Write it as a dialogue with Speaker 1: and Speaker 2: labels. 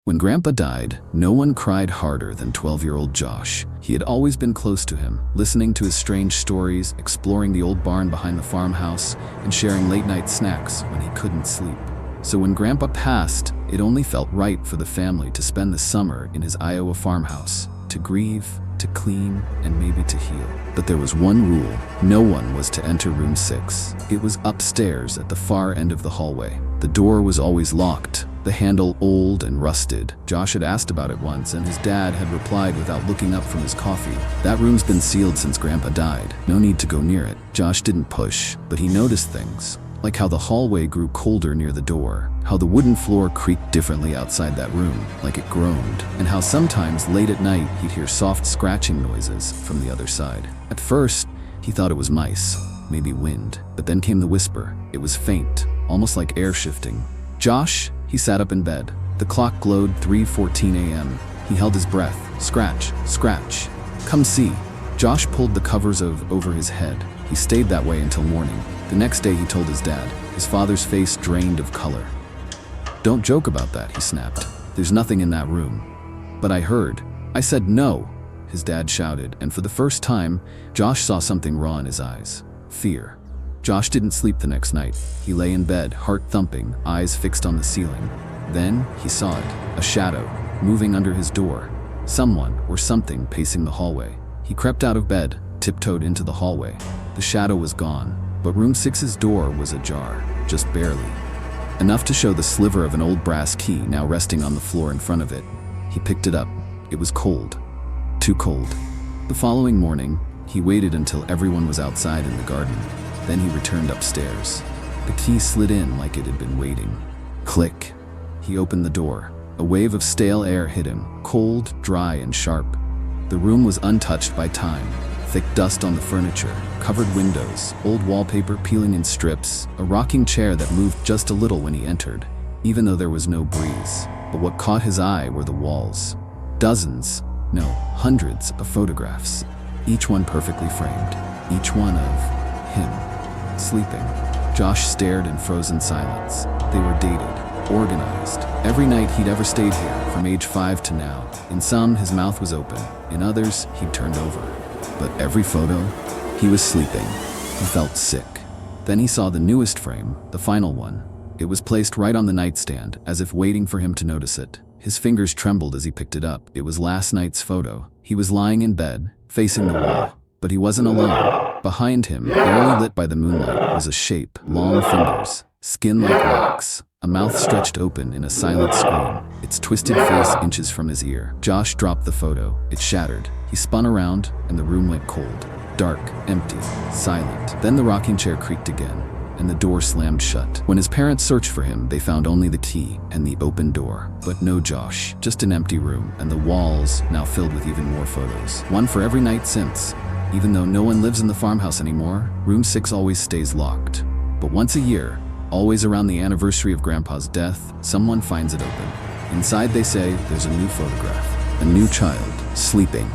Speaker 1: When Grandpa died, no one cried harder than 12-year-old Josh. He had always been close to him, listening to his strange stories, exploring the old barn behind the farmhouse, and sharing late-night snacks when he couldn't sleep. So when Grandpa passed, it only felt right for the family to spend the summer in his Iowa farmhouse, to grieve, to clean, and maybe to heal. But there was one rule: no one was to enter room 6. It was upstairs at the far end of the hallway. The door was always locked, the handle old and rusted. Josh had asked about it once, and his dad had replied without looking up from his coffee, "That room's been sealed since Grandpa died. No need to go near it." Josh didn't push, but he noticed things, like how the hallway grew colder near the door, how the wooden floor creaked differently outside that room, like it groaned, and how sometimes late at night he'd hear soft scratching noises from the other side. At first, he thought it was mice, maybe wind, but then came the whisper. It was faint, almost like air shifting. "Josh?" He sat up in bed. The clock glowed 3:14 a.m. He held his breath. Scratch, scratch. "Come see." Josh pulled the covers over his head. He stayed that way until morning. The next day he told his dad, his father's face drained of color. "Don't joke about that," he snapped. "There's nothing in that room." "But I heard." "I said no," his dad shouted, and for the first time, Josh saw something raw in his eyes. Fear. Josh didn't sleep the next night. He lay in bed, heart thumping, eyes fixed on the ceiling. Then he saw it, a shadow, moving under his door. Someone or something pacing the hallway. He crept out of bed, tiptoed into the hallway. The shadow was gone, but room 6's door was ajar, just barely. Enough to show the sliver of an old brass key now resting on the floor in front of it. He picked it up. It was cold. Too cold. The following morning, he waited until everyone was outside in the garden. Then he returned upstairs. The key slid in like it had been waiting. Click. He opened the door. A wave of stale air hit him, cold, dry, and sharp. The room was untouched by time. Thick dust on the furniture, covered windows, old wallpaper peeling in strips, a rocking chair that moved just a little when he entered, even though there was no breeze. But what caught his eye were the walls. Dozens, no, hundreds of photographs, each one perfectly framed, each one of him. Sleeping. Josh stared in frozen silence. They were dated, organized. Every night he'd ever stayed here, from age 5 to now. In some, his mouth was open. In others, he'd turned over. But every photo, he was sleeping. He felt sick. Then he saw the newest frame, the final one. It was placed right on the nightstand, as if waiting for him to notice it. His fingers trembled as he picked it up. It was last night's photo. He was lying in bed, facing the wall. But he wasn't alone. Behind him, barely lit by the moonlight, was a shape, long fingers, skin like wax, a mouth stretched open in a silent scream, its twisted face inches from his ear. Josh dropped the photo. It shattered. He spun around, and the room went cold. Dark, empty, silent. Then the rocking chair creaked again, and the door slammed shut. When his parents searched for him, they found only the key and the open door. But no Josh, just an empty room, and the walls now filled with even more photos. One for every night since. Even though no one lives in the farmhouse anymore, room 6 always stays locked. But once a year, always around the anniversary of Grandpa's death, someone finds it open. Inside, they say, there's a new photograph, a new child, sleeping.